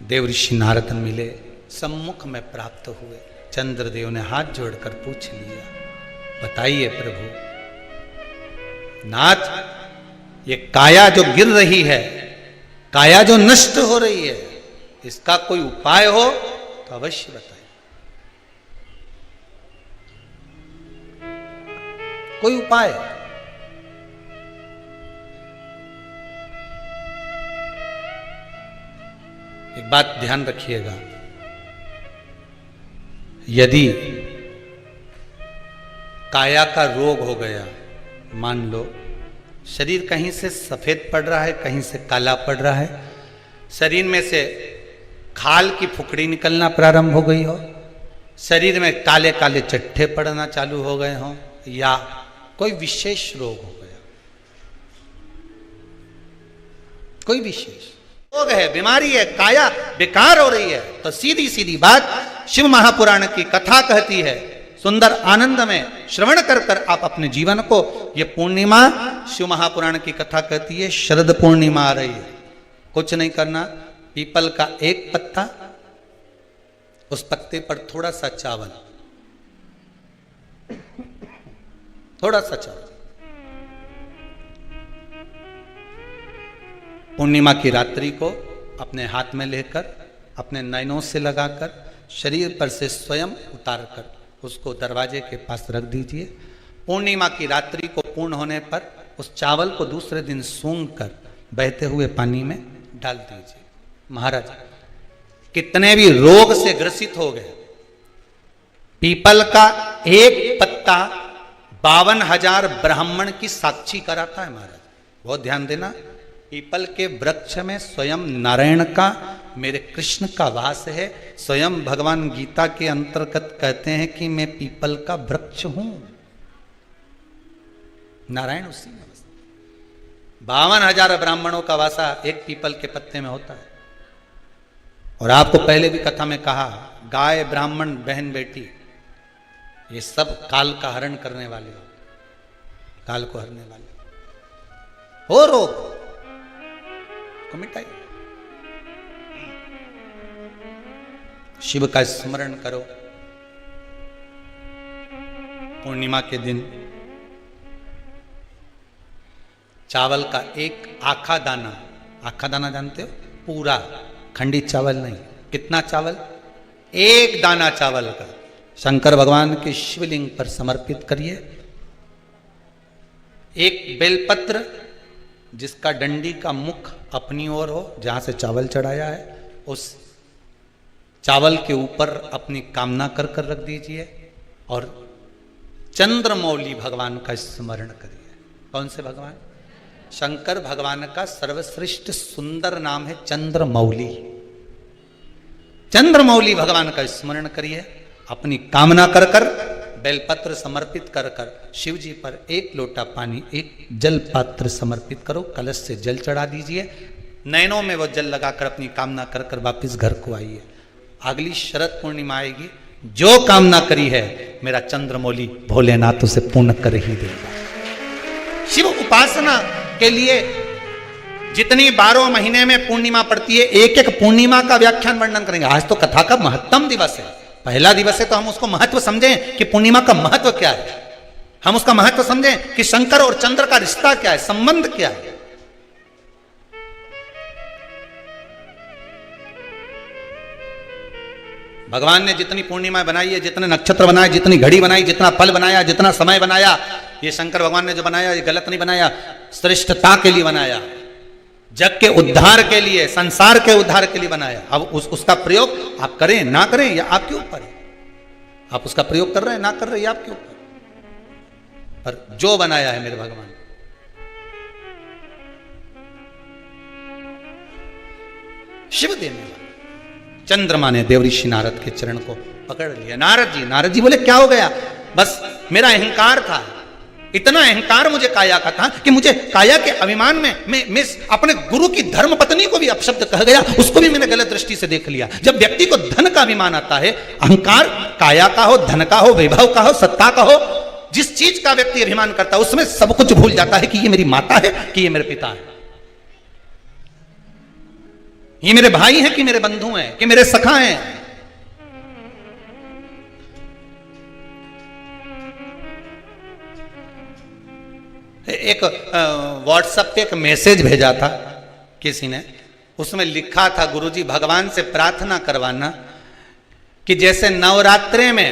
देवऋषि नारद मिले, सम्मुख में प्राप्त हुए। चंद्रदेव ने हाथ जोड़कर पूछ लिया, बताइए प्रभु नाथ, ये काया जो गिर रही है, काया जो नष्ट हो रही है, इसका कोई उपाय हो तो अवश्य बताइए। कोई उपाय? एक बात ध्यान रखिएगा, यदि काया का रोग हो गया, मान लो शरीर कहीं से सफेद पड़ रहा है, कहीं से काला पड़ रहा है, शरीर में से खाल की फुकड़ी निकलना प्रारंभ हो गई हो, शरीर में काले काले चट्टे पड़ना चालू हो गए हों, या कोई विशेष रोग हो गया, कोई विशेष रोग है, बीमारी है, काया बेकार हो रही है, तो सीधी सीधी बात शिव महापुराण की कथा कहती है, सुंदर आनंद में श्रवण कर कर आप अपने जीवन को, ये पूर्णिमा शिव महापुराण की कथा कहती है, शरद पूर्णिमा आ रही है, कुछ नहीं करना, पीपल का एक पत्ता, उस पत्ते पर थोड़ा सा चावल, थोड़ा सा चावल, पूर्णिमा की रात्रि को अपने हाथ में लेकर, अपने नयनों से लगाकर, शरीर पर से स्वयं उतार कर उसको दरवाजे के पास रख दीजिए। पूर्णिमा की रात्रि को पूर्ण होने पर उस चावल को दूसरे दिन सूंघ कर बहते हुए पानी में डाल दीजिए। महाराज कितने भी रोग से ग्रसित हो गए, पीपल का एक पत्ता 52,000 ब्राह्मण की साक्षी कराता है। महाराज बहुत ध्यान देना, पीपल के वृक्ष में स्वयं नारायण का, मेरे कृष्ण का वास है। स्वयं भगवान गीता के अंतर्गत कहते हैं कि मैं पीपल का वृक्ष हूं, नारायण उसी में। 52,000 ब्राह्मणों का वासा एक पीपल के पत्ते में होता है। और आपको पहले भी कथा में कहा, गाय ब्राह्मण बहन बेटी ये सब काल का हरण करने वाले हो, काल को हरने वाले हो, रोग को मिटाइए, शिव का स्मरण करो। पूर्णिमा के दिन चावल का एक आखा दाना, आखा दाना जानते हो, पूरा खंडित चावल नहीं, कितना चावल, एक दाना चावल का शंकर भगवान के शिवलिंग पर समर्पित करिए। एक बेलपत्र जिसका डंडी का मुख अपनी ओर हो, जहां से चावल चढ़ाया है, उस चावल के ऊपर अपनी कामना कर कर रख दीजिए और चंद्रमौली भगवान का स्मरण करिए। कौन से भगवान? शंकर भगवान का सर्वश्रेष्ठ सुंदर नाम है चंद्रमौली। चंद्रमौली भगवान का स्मरण करिए, अपनी कामना कर कर बेलपत्र समर्पित कर कर शिव जी पर एक लोटा पानी, एक जल पात्र समर्पित करो, कलश से जल चढ़ा दीजिए, नैनों में वो जल लगाकर अपनी कामना कर कर वापिस घर को आइए। अगली शरद पूर्णिमा आएगी, जो कामना करी है मेरा चंद्रमौली भोलेनाथ उसे पूर्ण कर ही देगा। शिव उपासना के लिए जितनी 12 महीने में पूर्णिमा पड़ती है, एक एक पूर्णिमा का व्याख्यान वर्णन करेंगे। आज तो कथा का महत्तम दिवस है, पहला दिवस है, तो हम उसको महत्व समझें कि पूर्णिमा का महत्व क्या है, हम उसका महत्व समझें कि शंकर और चंद्र का रिश्ता क्या है, संबंध क्या है। भगवान ने जितनी पूर्णिमा बनाई है, जितने नक्षत्र बनाए, जितनी घड़ी बनाई, जितना फल बनाया, जितना समय बनाया, ये शंकर भगवान ने जो बनाया ये गलत नहीं बनाया, श्रेष्ठता के लिए बनाया, जग के उद्धार के लिए, संसार के उद्धार के लिए बनाया। अब उसका प्रयोग आप करें ना करें या आपके ऊपर है, आप उसका प्रयोग कर रहे हैं ना कर रहे हैं आपके ऊपर, पर जो बनाया है मेरे भगवान, शिव देने वाला। चंद्रमा ने देवऋषि नारद के चरण को पकड़ लिया। नारद जी बोले क्या हो गया? बस मेरा अहंकार था, इतना अहंकार मुझे काया का था कि मुझे काया के अभिमान में मैं अपने गुरु की धर्म पत्नी को भी अपशब्द कह गया, उसको भी मैंने गलत दृष्टि से देख लिया। जब व्यक्ति को धन का अभिमान आता है, अहंकार काया का हो, धन का हो, वैभव का हो, सत्ता का हो, जिस चीज का व्यक्ति अभिमान करता है उसमें सब कुछ भूल जाता है कि ये मेरी माता है कि ये मेरे पिता है। ये मेरे भाई हैं कि मेरे बंधु हैं कि मेरे सखा हैं। एक व्हाट्सएप पे एक मैसेज भेजा था किसी ने, उसमें लिखा था गुरुजी भगवान से प्रार्थना करवाना कि जैसे नवरात्रे में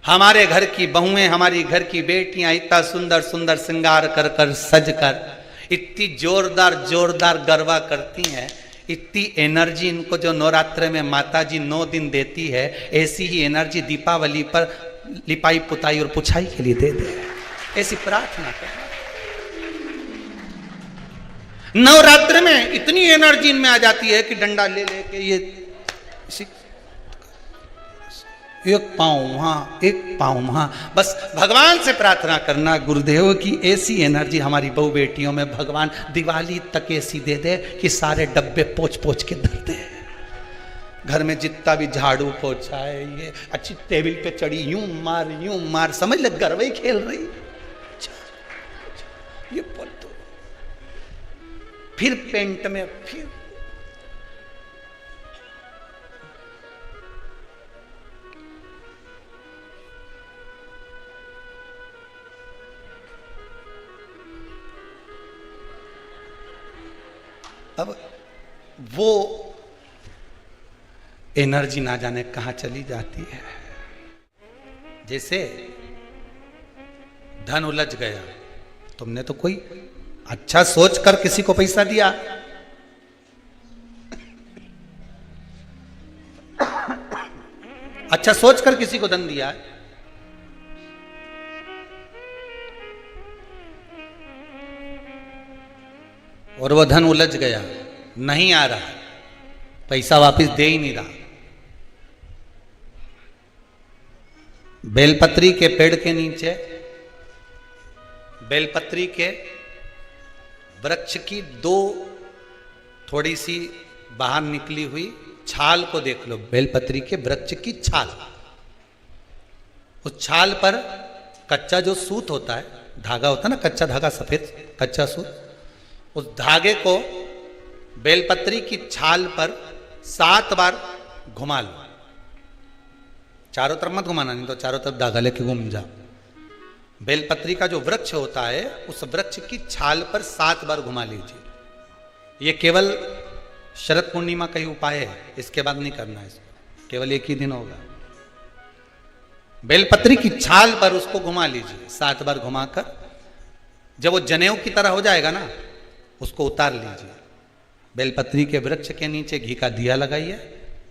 हमारे घर की बहुएं, हमारी घर की बेटियां इतना सुंदर सुंदर श्रृंगार कर कर सज कर इतनी जोरदार जोरदार गरबा करती हैं, इतनी एनर्जी इनको जो नवरात्रे में माता जी 9 दिन देती है, ऐसी ही एनर्जी दीपावली पर लिपाई पुताई और पुछाई के लिए दे दे। ऐसी प्रार्थना कर। नवरात्र में इतनी एनर्जी इनमें आ जाती है कि डंडा ले लेके ये एक पाँव वहां एक पाँव वहां, बस भगवान से प्रार्थना करना गुरुदेव की ऐसी एनर्जी हमारी बहु बेटियों में भगवान दिवाली तक ऐसी दे दे कि सारे डब्बे पोंछ पोंछ के धर दे। घर में जितना भी झाड़ू पोछा है, ये अच्छी टेबल पे चढ़ी यूं मार समझ ले गरबा ही खेल रही। ये बोल दो फिर पेंट में फिर अब वो एनर्जी ना जाने कहां चली जाती है। जैसे धन उलझ गया, तुमने तो कोई अच्छा सोच कर किसी को पैसा दिया, अच्छा सोच कर किसी को धन दिया, और वो धन उलझ गया, नहीं आ रहा, पैसा वापस दे ही नहीं रहा। बेलपत्री के पेड़ के नीचे, बेलपत्री के वृक्ष की 2 थोड़ी सी बाहर निकली हुई छाल को देख लो। बेलपत्री के वृक्ष की छाल, उस छाल पर कच्चा जो सूत होता है, धागा होता है ना, कच्चा धागा, सफेद कच्चा सूत, उस धागे को बेलपत्री की छाल पर 7 बार घुमा लो। चारों तरफ मत घुमाना, नहीं तो चारों तरफ धागा लेके घूम जाओ। बेलपत्री का जो वृक्ष होता है, उस वृक्ष की छाल पर 7 बार घुमा लीजिए। यह केवल शरद पूर्णिमा का ही उपाय है, इसके बाद नहीं करना है इसको, केवल एक ही दिन होगा। बेलपत्री की छाल पर उसको घुमा लीजिए 7 बार घुमाकर, जब वो जनेऊ की तरह हो जाएगा ना, उसको उतार लीजिए। बेलपत्री के वृक्ष के नीचे घी का दिया लगाइए,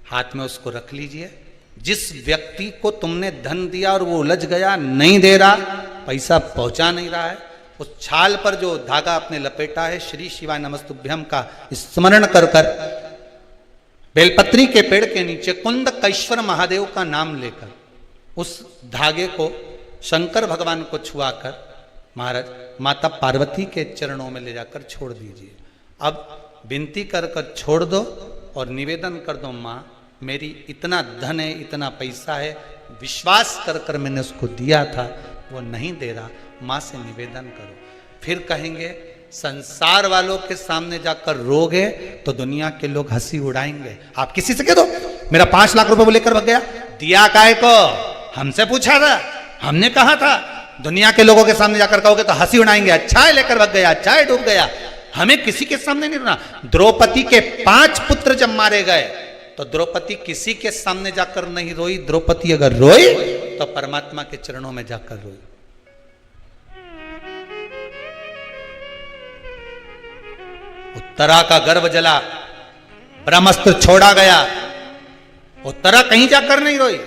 हाथ में उसको रख लीजिए। जिस व्यक्ति को तुमने धन दिया और वो उलझ गया, नहीं दे रहा, पैसा पहुंचा नहीं रहा है, उस छाल पर जो धागा आपने लपेटा है, श्री शिवाय नमस्तुभ्यम का स्मरण कर कर बेलपत्री के पेड़ के नीचे कुंदकेश्वर महादेव का नाम लेकर उस धागे को शंकर भगवान को छुआकर महाराज माता पार्वती के चरणों में ले जाकर छोड़ दीजिए। अब विनती कर कर छोड़ दो और निवेदन कर दो, माँ मेरी इतना धन है, इतना पैसा है, विश्वास कर कर मैंने उसको दिया था, वो नहीं दे रहा, माँ से निवेदन करो। फिर कहेंगे संसार वालों के सामने जाकर रोगे तो दुनिया के लोग हंसी उड़ाएंगे। आप किसी से कह दो मेरा 5 लाख रुपए वो लेकर भाग गया, दिया काय को, हमसे पूछा था, हमने कहा था। दुनिया के लोगों के सामने जाकर कहोगे तो हंसी उड़ाएंगे, अच्छा है लेकर भाग गया, अच्छा है डूब गया। हमें किसी के सामने नहीं रोना। द्रौपदी के 5 पुत्र जब मारे गए तो द्रौपदी किसी के सामने जाकर नहीं रोई। द्रौपदी अगर रोई तो परमात्मा के चरणों में जाकर रोई। उत्तरा का गर्भ जला, ब्रह्मास्त्र छोड़ा गया, उत्तरा कहीं जाकर नहीं रोई,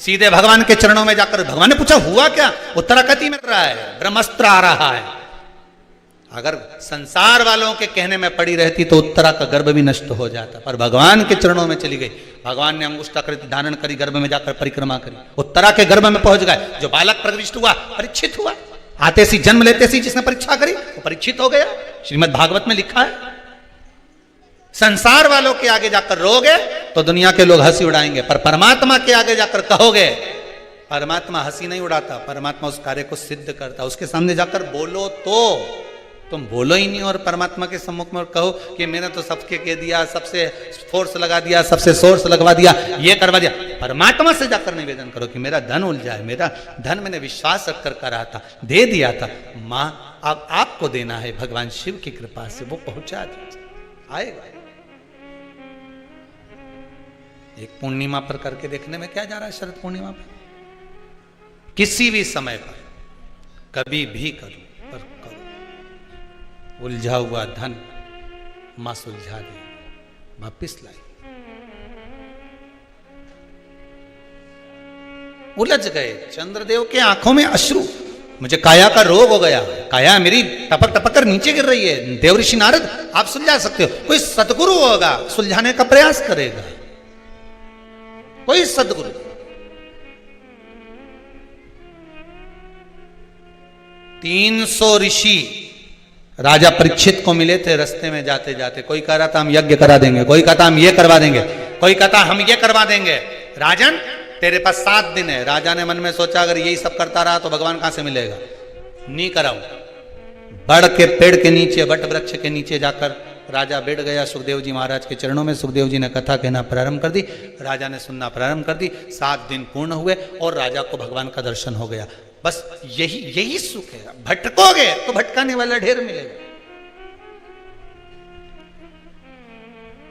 सीधे भगवान के चरणों में जाकर। भगवान ने पूछा हुआ क्या, उत्तरा कति मिल रहा है, ब्रह्मास्त्र आ रहा है। अगर संसार वालों के कहने में पड़ी रहती तो उत्तरा का गर्भ भी नष्ट हो जाता, पर भगवान के चरणों में चली गई। भगवान ने अंगुष्ठाकृति धारण करी, गर्भ में जाकर परिक्रमा करी, उत्तरा के गर्भ में पहुंच गए। जो बालक प्रविष्ट हुआ परीक्षित हुआ, आते सी जन्म लेते सी जिसने परीक्षा करी वो परीक्षित हो गया। श्रीमद् भागवत में लिखा है संसार वालों के आगे जाकर रोगे तो दुनिया के लोग हंसी उड़ाएंगे, पर परमात्मा के आगे जाकर कहोगे, परमात्मा हंसी नहीं उड़ाता, परमात्मा उस कार्य को सिद्ध करता। उसके सामने जाकर बोलो तो तुम बोलो ही नहीं और परमात्मा के सम्मुख में कहो कि मैंने तो सबके कह दिया, सबसे फोर्स लगा दिया, सबसे सोर्स लगवा दिया, ये करवा दिया। परमात्मा से जाकर निवेदन करो कि मेरा धन उलझा है, मेरा धन मैंने विश्वास रखकर करा था, दे दिया था, मां अब आपको देना है, भगवान शिव की कृपा से वो पहुंचा दीजिए, आएगा। एक पूर्णिमा पर करके देखने में क्या जा रहा है? शरद पूर्णिमा पर किसी भी समय पर कभी भी करो, पर करो। उलझा हुआ धन मां सुलझा दे, वापिस लाई। उलझ गए चंद्रदेव के आंखों में अश्रु, मुझे काया का रोग हो गया, काया मेरी टपक टपक कर नीचे गिर रही है। देव ऋषि नारद आप सुलझा सकते हो, कोई सदगुरु होगा सुलझाने का प्रयास करेगा, कोई सदगुरु। तीन 300 ऋषि राजा परीक्षित को मिले थे रास्ते में जाते जाते। कोई कह रहा था हम यज्ञ करा देंगे, कोई कहता हम ये करवा देंगे, कोई कहता हम ये करवा देंगे। राजन तेरे पास 7 दिन है। राजा ने मन में सोचा अगर यही सब करता रहा तो भगवान कहां से मिलेगा, नहीं कराऊं। बड़ के पेड़ के नीचे, वट वृक्ष के नीचे जाकर राजा बैठ गया सुखदेव जी महाराज के चरणों में। सुखदेव जी ने कथा कहना प्रारंभ कर दी, राजा ने सुनना प्रारंभ कर दी। 7 दिन पूर्ण हुए और राजा को भगवान का दर्शन हो गया। बस यही सुख है। भटकोगे तो भटकाने वाला ढेर मिलेगा,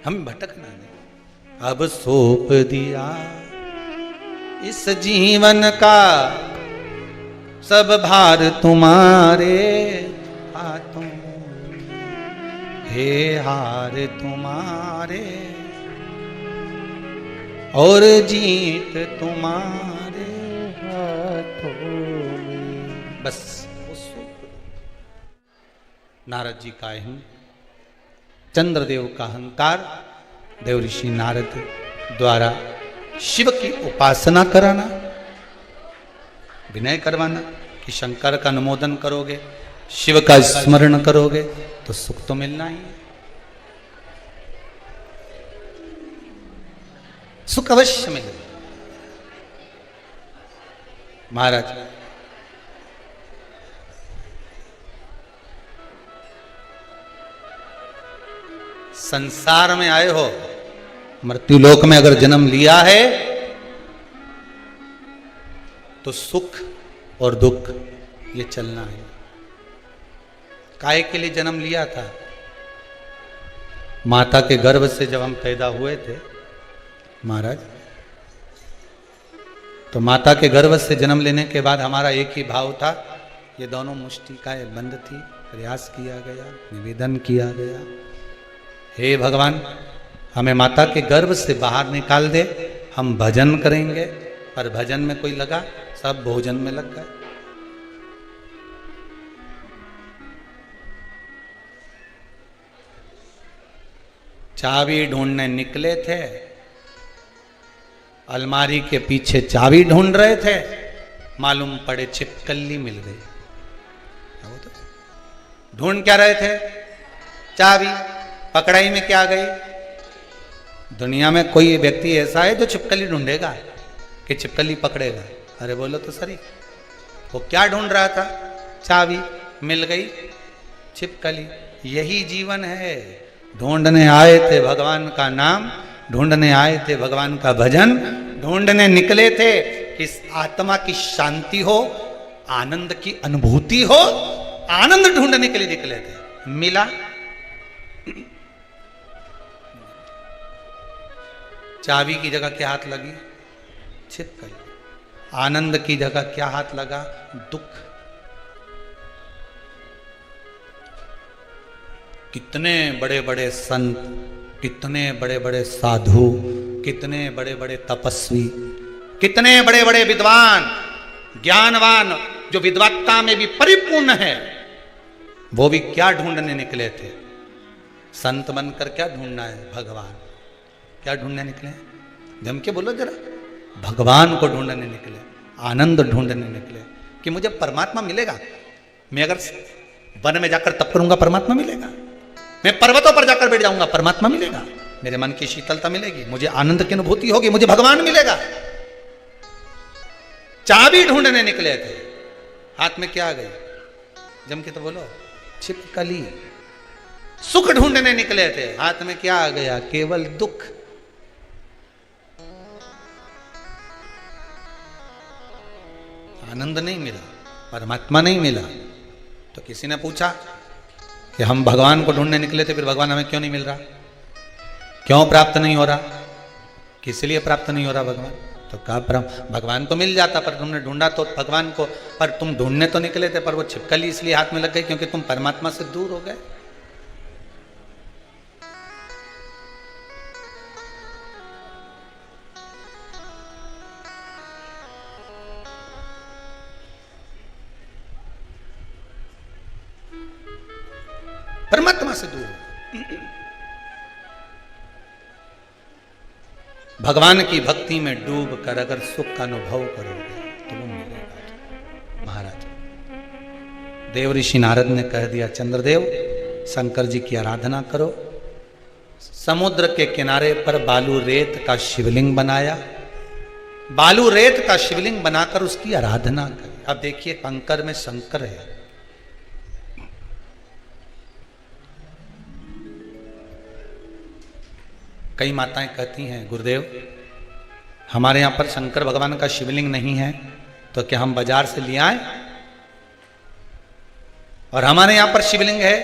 हम भटकना नहीं। अब सौंप दिया इस जीवन का सब भार तुम्हारे हाथों, हे हार तुम्हारे और जीत तुम्हारे हाथों में। बस नारद जी का अहम, चंद्रदेव का अहंकार, देव ऋषि नारद द्वारा शिव की उपासना कराना, विनय करवाना कि शंकर का अनुमोदन करोगे, शिव का स्मरण करोगे तो सुख तो मिलना ही है, सुख अवश्य मिलेगा। महाराज संसार में आए हो, मृत्युलोक में अगर जन्म लिया है तो सुख और दुख ये चलना है। काहे के लिए जन्म लिया था? माता के गर्भ से जब हम पैदा हुए थे महाराज, तो माता के गर्भ से जन्म लेने के बाद हमारा एक ही भाव था, ये दोनों मुष्टिकाएं बंद थी। प्रयास किया गया, निवेदन किया गया, हे भगवान हमें माता के गर्भ से बाहर निकाल दे, हम भजन करेंगे। पर भजन में कोई लगा, सब भोजन में लग गए। चाबी ढूंढने निकले थे, अलमारी के पीछे चाबी ढूंढ रहे थे, मालूम पड़े छिपकली मिल गई। ढूंढ क्या रहे थे? चाबी। पकड़ाई में क्या गई? दुनिया में कोई व्यक्ति ऐसा है जो छिपकली ढूंढेगा कि छिपकली पकड़ेगा? अरे बोलो तो सही। वो क्या ढूंढ रहा था? चाबी। मिल गई छिपकली। यही जीवन है। ढूंढने आए थे भगवान का नाम, ढूंढने आए थे भगवान का भजन, ढूंढने निकले थे कि आत्मा की शांति हो, आनंद की अनुभूति हो, आनंद ढूंढने के लिए निकले थे। मिला? चाबी की जगह क्या हाथ लगी? छिपकली। आनंद की जगह क्या हाथ लगा? दुख। कितने बड़े बड़े संत, कितने बड़े बड़े साधु, कितने बड़े बड़े तपस्वी, कितने बड़े बड़े विद्वान, ज्ञानवान, जो विद्वत्ता में भी परिपूर्ण है, वो भी क्या ढूंढने निकले थे? संत बनकर क्या ढूंढना है? भगवान। क्या ढूंढने निकले? जम के बोलो जरा। भगवान को ढूंढने निकले, आनंद ढूंढने निकले कि मुझे परमात्मा मिलेगा। मैं अगर वन में जाकर तप करूंगा परमात्मा मिलेगा, मैं पर्वतों पर जाकर बैठ जाऊंगा परमात्मा मिलेगा, मेरे मन की शीतलता मिलेगी, मुझे आनंद की अनुभूति होगी, मुझे भगवान मिलेगा। चाबी ढूंढने निकले थे, हाथ में क्या आ गई? जम के तो बोलो। छिपकली। सुख ढूंढने निकले थे, हाथ में क्या आ गया? केवल दुख। आनंद नहीं मिला, परमात्मा नहीं मिला। तो किसी ने पूछा कि हम भगवान को ढूंढने निकले थे, फिर भगवान हमें क्यों नहीं मिल रहा, क्यों प्राप्त नहीं हो रहा, किस लिए प्राप्त नहीं हो रहा भगवान? तो कहा भगवान तो मिल जाता, पर तुमने ढूंढा तो भगवान को, पर तुम ढूंढने तो निकले थे, पर वो छिपकली इसलिए हाथ में लग गई क्योंकि तुम परमात्मा से दूर हो गए। परमात्मा से दूर। भगवान की भक्ति में डूब कर अगर सुख का अनुभव करोगे तो वो मिलेगा। महाराज देव ऋषि नारद ने कह दिया, चंद्रदेव शंकर जी की आराधना करो। समुद्र के किनारे पर बालू रेत का शिवलिंग बनाया, बालू रेत का शिवलिंग बनाकर उसकी आराधना करी। अब देखिए कंकर में शंकर है। कई माताएं कहती हैं, गुरुदेव हमारे यहां पर शंकर भगवान का शिवलिंग नहीं है, तो क्या हम बाजार से ले आए? और हमारे यहां पर शिवलिंग है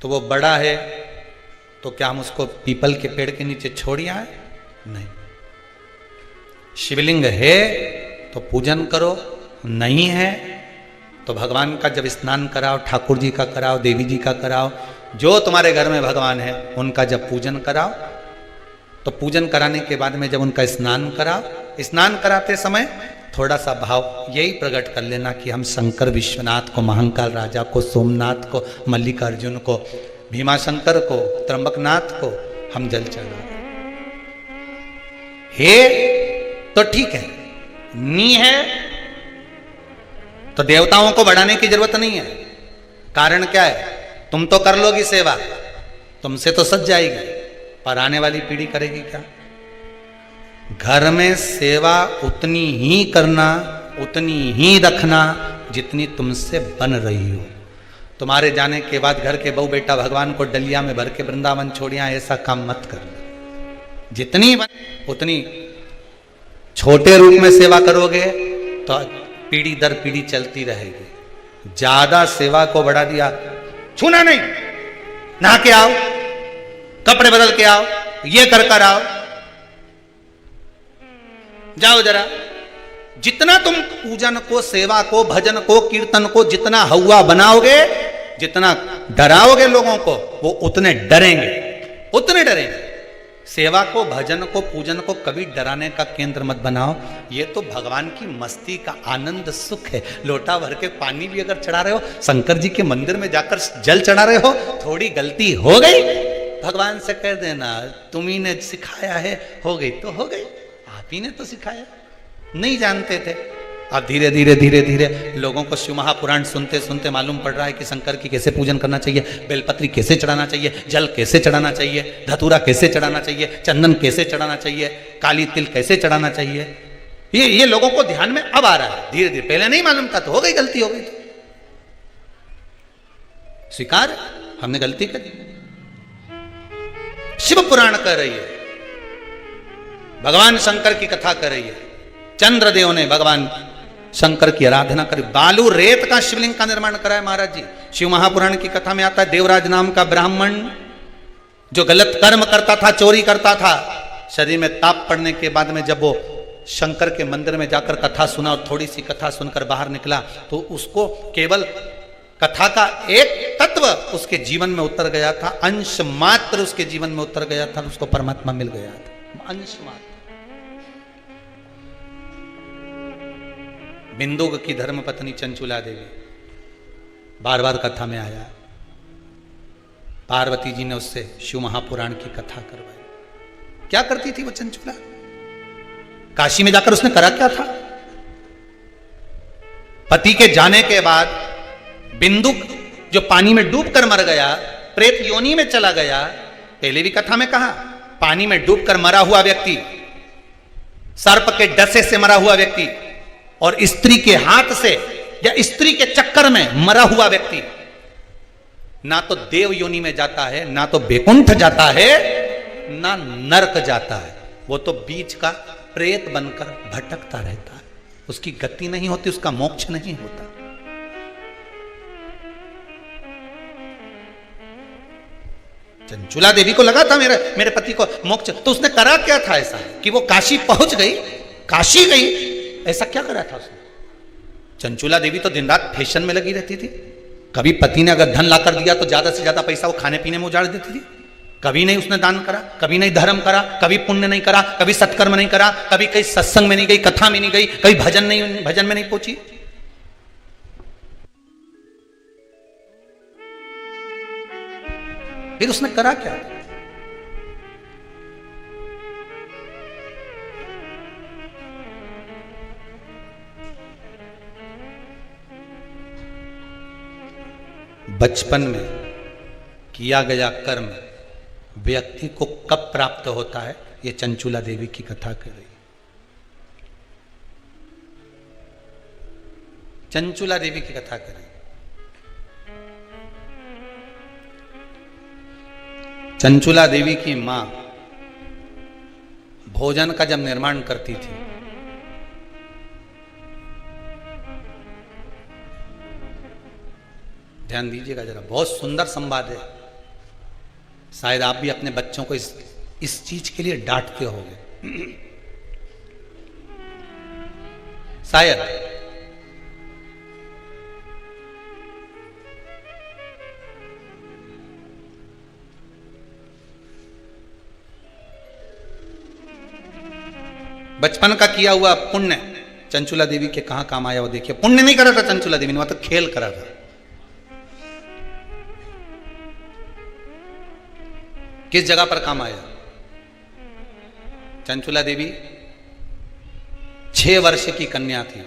तो वो बड़ा है, तो क्या हम उसको पीपल के पेड़ के नीचे छोड़ आए? नहीं। शिवलिंग है तो पूजन करो, नहीं है तो भगवान का जब स्नान कराओ, ठाकुर जी का कराओ, देवी जी का कराओ, जो तुम्हारे घर में भगवान है उनका जब पूजन कराओ, तो पूजन कराने के बाद में जब उनका स्नान कराओ, स्नान कराते समय थोड़ा सा भाव यही प्रकट कर लेना कि हम शंकर विश्वनाथ को, महाकाल राजा को, सोमनाथ को, मल्लिकार्जुन को, भीमाशंकर को, त्र्यंबकनाथ को हम जल चढ़ा हे तो ठीक है, नी है तो देवताओं को बढ़ाने की जरूरत नहीं है। कारण क्या है? तुम तो कर लोगी सेवा, तुमसे तो सज जाएगी, पर आने वाली पीढ़ी करेगी क्या? घर में सेवा उतनी ही करना, उतनी ही रखना जितनी तुमसे बन रही हो। तुम्हारे जाने के बाद घर के बहू बेटा भगवान को डलिया में भर के वृंदावन छोड़िया, ऐसा काम मत करना। जितनी उतनी छोटे रूप में सेवा करोगे तो पीढ़ी दर पीढ़ी चलती रहेगी। ज्यादा सेवा को बढ़ा दिया, छूना नहीं, नहा के आओ, कपड़े बदल के आओ, ये कर आओ, जाओ जरा। जितना तुम पूजन को, सेवा को, भजन को, कीर्तन को जितना हवा बनाओगे, जितना डराओगे लोगों को, वो उतने डरेंगे, उतने डरेंगे। सेवा को, भजन को, पूजन को कभी डराने का केंद्र मत बनाओ। ये तो भगवान की मस्ती का आनंद सुख है। लोटा भर के पानी भी अगर चढ़ा रहे हो, शंकर जी के मंदिर में जाकर जल चढ़ा रहे हो, थोड़ी गलती हो गई भगवान से कह देना, तुम्ही ने सिखाया है, हो गई तो हो गई, आप ही ने तो सिखाया, नहीं जानते थे। अब धीरे धीरे धीरे धीरे लोगों को शिव महापुराण सुनते सुनते मालूम पड़ रहा है कि शंकर की कैसे पूजन करना चाहिए, बेलपत्री कैसे चढ़ाना चाहिए, जल कैसे चढ़ाना चाहिए, धतूरा कैसे चढ़ाना चाहिए, चंदन कैसे चढ़ाना चाहिए, काली तिल कैसे चढ़ाना चाहिए। ये लोगों को ध्यान में अब आ रहा है धीरे धीरे। पहले नहीं मालूम था तो हो गई, गलती हो गई, स्वीकार, हमने गलती करी। शिव पुराण कह रही है, भगवान शंकर की कथा कर रही है। चंद्रदेव ने भगवान शंकर की आराधना करी, बालू रेत का शिवलिंग का निर्माण करा है महाराज जी। शिव महापुराण की कथा में आता है, देवराज नाम का ब्राह्मण जो गलत कर्म करता था, चोरी करता था, शरीर में ताप पड़ने के बाद में जब वो शंकर के मंदिर में जाकर कथा सुना और थोड़ी सी कथा सुनकर बाहर निकला, तो उसको केवल कथा का एक तत्व उसके जीवन में उतर गया था, अंश मात्र उसके जीवन में उतर गया था, उसको परमात्मा मिल गया था, अंश मात्र। बिंदुक की धर्मपत्नी चंचुला देवी बार बार कथा में आया, पार्वती जी ने उससे शिव महापुराण की कथा करवाई। क्या करती थी वो चंचुला? काशी में जाकर उसने करा क्या था? पति के जाने के बाद बिंदुक जो पानी में डूबकर मर गया, प्रेत योनि में चला गया। पहले भी कथा में कहा, पानी में डूबकर मरा हुआ व्यक्ति, सर्प के डसे से मरा हुआ व्यक्ति और स्त्री के हाथ से या स्त्री के चक्कर में मरा हुआ व्यक्ति, ना तो देव योनि में जाता है, ना तो बैकुंठ जाता है, ना नरक जाता है। वो तो बीच का प्रेत बनकर भटकता रहता है, उसकी गति नहीं होती, उसका मोक्ष नहीं होता। चंचुला देवी को लगा था मेरे पति को मोक्ष, तो उसने करा क्या था ऐसा कि वो काशी पहुंच गई, काशी गई, ऐसा क्या करा था उसने? चंचुला देवी तो दिन रात फैशन में लगी रहती थी। कभी पति ने अगर धन लाकर दिया तो ज्यादा से ज्यादा पैसा वो खाने पीने में उजाड़ देती थी। कभी नहीं उसने दान करा, कभी नहीं धर्म करा, कभी पुण्य नहीं करा, कभी सत्कर्म नहीं करा, कभी कहीं सत्संग में नहीं गई, कथा में नहीं गई, कभी भजन में नहीं पहुंची। फिर उसने करा क्या? बचपन में किया गया कर्म व्यक्ति को कब प्राप्त होता है, ये चंचुला देवी की कथा कर रही। चंचुला देवी की कथा कर रही। चंचुला देवी की मां भोजन का जब निर्माण करती थी, ध्यान दीजिएगा जरा, बहुत सुंदर संवाद है। शायद आप भी अपने बच्चों को इस चीज के लिए डांटते होंगे शायद। बचपन का किया हुआ पुण्य चंचुला देवी के कहां काम आया वो देखिए। पुण्य नहीं करा था चंचुला देवी ने, वहां तो खेल करा था। किस जगह पर काम आया? चंचुला देवी 6 वर्ष की कन्या थी।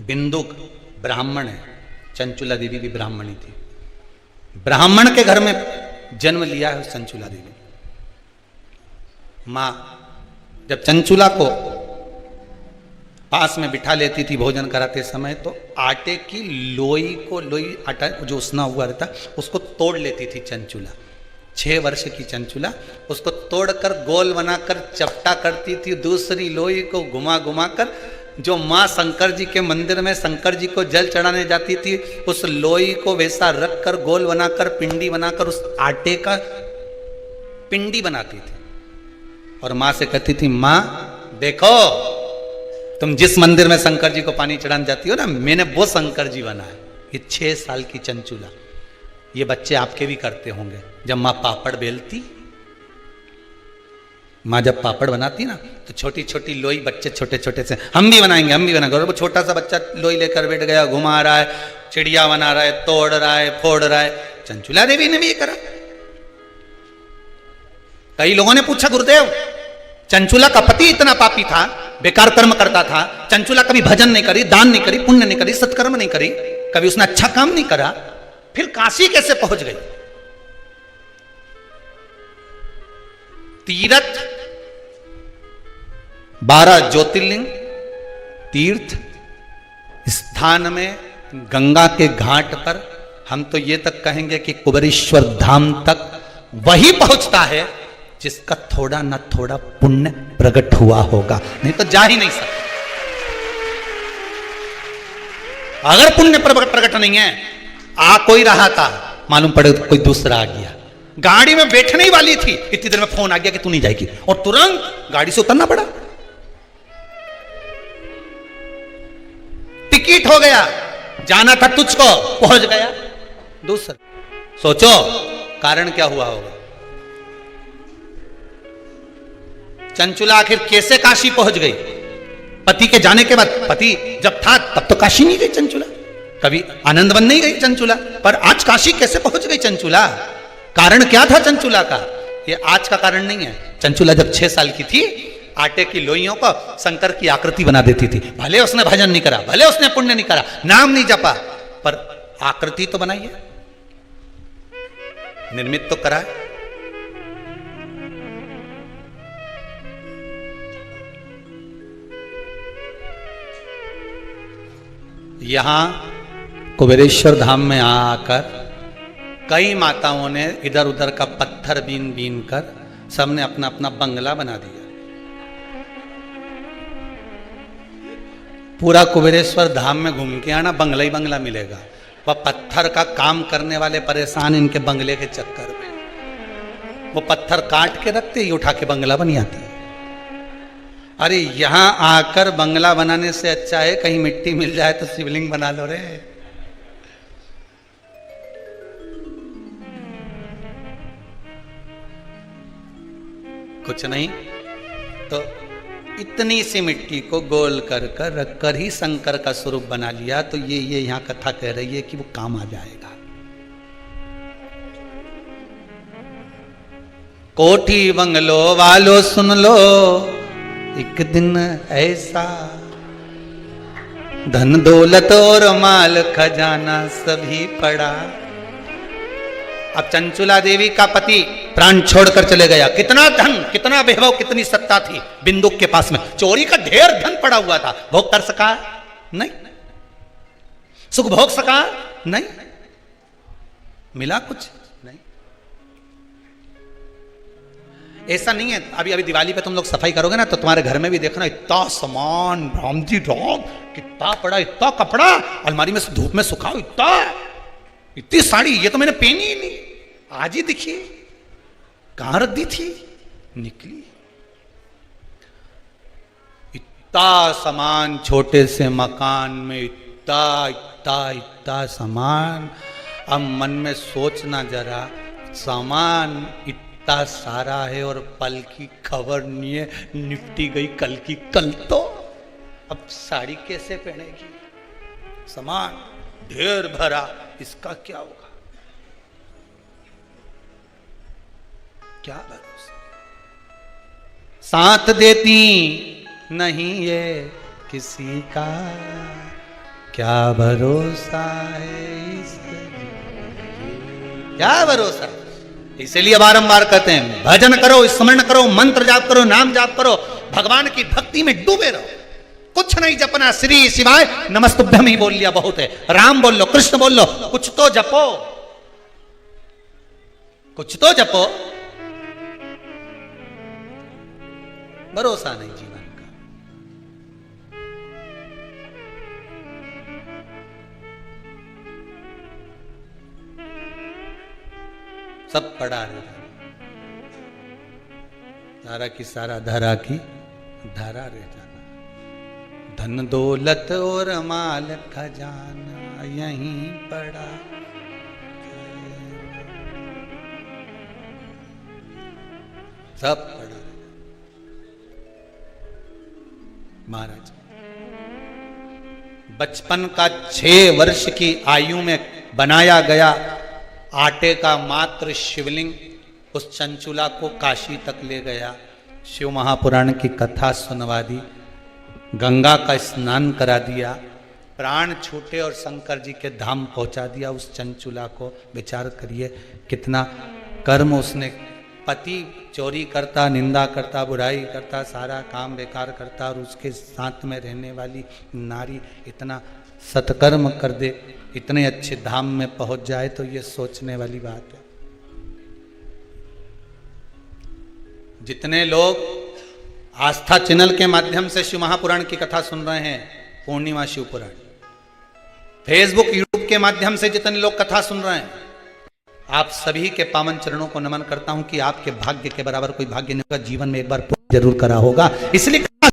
बिंदुक ब्राह्मण है, चंचुला देवी भी ब्राह्मणी थी। ब्राह्मण के घर में जन्म लिया है चंचुला देवी। मां जब चंचुला को पास में बिठा लेती थी भोजन कराते समय, तो आटे की लोई को, लोई आटा जो उसना हुआ रहता उसको तोड़ लेती थी चंचुला। 6 वर्ष की चंचुला उसको तोड़कर गोल बनाकर चपटा करती थी। दूसरी लोई को घुमा घुमा कर जो माँ शंकर जी के मंदिर में शंकर जी को जल चढ़ाने जाती थी, उस लोई को वैसा रख कर गोल बनाकर पिंडी बनाकर उस आटे का पिंडी बनाती थी। और माँ से कहती थी, माँ देखो तुम जिस मंदिर में शंकर जी को पानी चढ़ाने जाती हो ना, मैंने वो शंकर जी बनाया। ये 6 साल की चंचुला। ये बच्चे आपके भी करते होंगे। जब माँ पापड़ बेलती, माँ जब पापड़ बनाती ना, तो छोटी छोटी लोई बच्चे छोटे छोटे से, हम भी बनाएंगे हम भी बनाएंगे। और वो छोटा सा बच्चा लोई लेकर बैठ गया, घुमा रहा है, चिड़िया बना रहा है, तोड़ रहा है, फोड़ रहा है। चंचुला देवी ने भी ये करा। कई लोगों ने पूछा, गुरुदेव चंचुला का पति इतना पापी था, बेकार कर्म करता था, चंचुला कभी भजन नहीं करी, दान नहीं करी, पुण्य नहीं करी, सत्कर्म नहीं करी, कभी उसने अच्छा काम नहीं करा, फिर काशी कैसे पहुंच गई? तीर्थ 12 ज्योतिर्लिंग तीर्थ स्थान में गंगा के घाट पर, हम तो ये तक कहेंगे कि कुबेरेश्वर धाम तक वही पहुंचता है जिसका थोड़ा ना थोड़ा पुण्य प्रकट हुआ होगा, नहीं तो जा ही नहीं सकता। अगर पुण्य प्रकट नहीं है, आ कोई रहा था, मालूम पड़े तो कोई दूसरा आ गया। गाड़ी में बैठने ही वाली थी, इतनी देर में फोन आ गया कि तू नहीं जाएगी, और तुरंत गाड़ी से उतरना पड़ा। टिकट हो गया, जाना था तुझको, पहुंच गया दूसरा। सोचो कारण क्या हुआ होगा। चंचुला आखिर कैसे काशी पहुंच गई? पति के जाने के बाद, पति जब था तब तो काशी नहीं गई चंचुला, कभी आनंद वन नहीं गई चंचुला, पर आज काशी कैसे पहुंच गई चंचुला? कारण क्या था चंचुला का? ये आज का कारण नहीं है। चंचुला जब 6 साल की थी, आटे की लोइयों को शंकर की आकृति बना देती थी। भले उसने भजन नहीं करा, भले उसने पुण्य नहीं करा, नाम नहीं जपा, पर आकृति तो बनाई है, निर्मित तो करा है। यहां कुबेरेश्वर धाम में आकर कई माताओं ने इधर उधर का पत्थर बीन बीन कर सबने अपना अपना बंगला बना दिया। पूरा कुबेरेश्वर धाम में घूम के आना, बंगला ही बंगला मिलेगा। वह पत्थर का काम करने वाले परेशान इनके बंगले के चक्कर में, वो पत्थर काट के रखते ही उठा के बंगला बन जाती है। अरे यहां आकर बंगला बनाने से अच्छा है कहीं मिट्टी मिल जाए तो शिवलिंग बना लो रे। कुछ नहीं तो इतनी सी मिट्टी को गोल कर कर रख कर ही शंकर का स्वरूप बना लिया, तो ये यहां कथा कह रही है कि वो काम आ जाएगा। कोठी बंगलो वालो सुन लो, एक दिन ऐसा धन दौलत और माल खजाना सभी पड़ा। अब चंचुला देवी का पति प्राण छोड़कर चले गया। कितना धन, कितना वैभव, कितनी सत्ता थी बिंदुक के पास में, चोरी का ढेर धन पड़ा हुआ था। भोग कर सका नहीं, सुख भोग सका नहीं, मिला कुछ नहीं। ऐसा नहीं है, अभी अभी दिवाली पे तुम लोग सफाई करोगे ना तो तुम्हारे घर में भी देखना इतना सामान, राम जी राम कितना पड़ा, इतना कपड़ा अलमारी में धूप में सुखाओ, इतनी साड़ी, ये तो मैंने पहनी ही नहीं, आज ही दिखी, कहां रख दी थी, निकली। इतना सामान, छोटे से मकान में इतना इतना इतना सामान। अब मन में सोचना जरा, सामान इतना सारा है और पल की खबर नहीं है, निपटी गई कल की कल। तो अब साड़ी कैसे पहनेगी, सामान ढेर भरा, इसका क्या होगा, क्या भरोसा। साथ देती नहीं ये किसी का, क्या भरोसा है इस, क्या भरोसा। इसलिए बारंबार कहते हैं भजन करो, स्मरण करो, मंत्र जाप करो, नाम जाप करो, भगवान की भक्ति में डूबे रहो। कुछ नहीं जपना, श्री शिवाय नमस्तुभ्यम ही बोल लिया बहुत है। राम बोल लो, कृष्ण बोल लो, कुछ तो जपो, कुछ तो जपो। भरोसा नहीं जीवन का। सब पड़ा रहता, सारा की सारा धरा की धारा रह जाना। धन दौलत और माल खजाना यहीं पड़ा, सब पड़ा। महाराज बचपन का 6 वर्ष की आयु में बनाया गया आटे का मात्र शिवलिंग उस चंचुला को काशी तक ले गया। शिव महापुराण की कथा सुनवा दी, गंगा का स्नान करा दिया, प्राण छूटे और शंकर जी के धाम पहुंचा दिया उस चंचुला को। विचार करिए कितना कर्म उसने, पति चोरी करता, निंदा करता, बुराई करता, सारा काम बेकार करता, और उसके साथ में रहने वाली नारी इतना सत्कर्म कर दे, इतने अच्छे धाम में पहुंच जाए, तो ये सोचने वाली बात है। जितने लोग आस्था चैनल के माध्यम से शिव महापुराण की कथा सुन रहे हैं, पूर्णिमा शिव पुराण, फेसबुक यूट्यूब के माध्यम से जितने लोग कथा सुन रहे हैं, आप सभी के पावन चरणों को नमन करता हूं कि आपके भाग्य के बराबर कोई भाग्य नहीं होगा, जीवन में एक बार जरूर करा होगा। इसलिए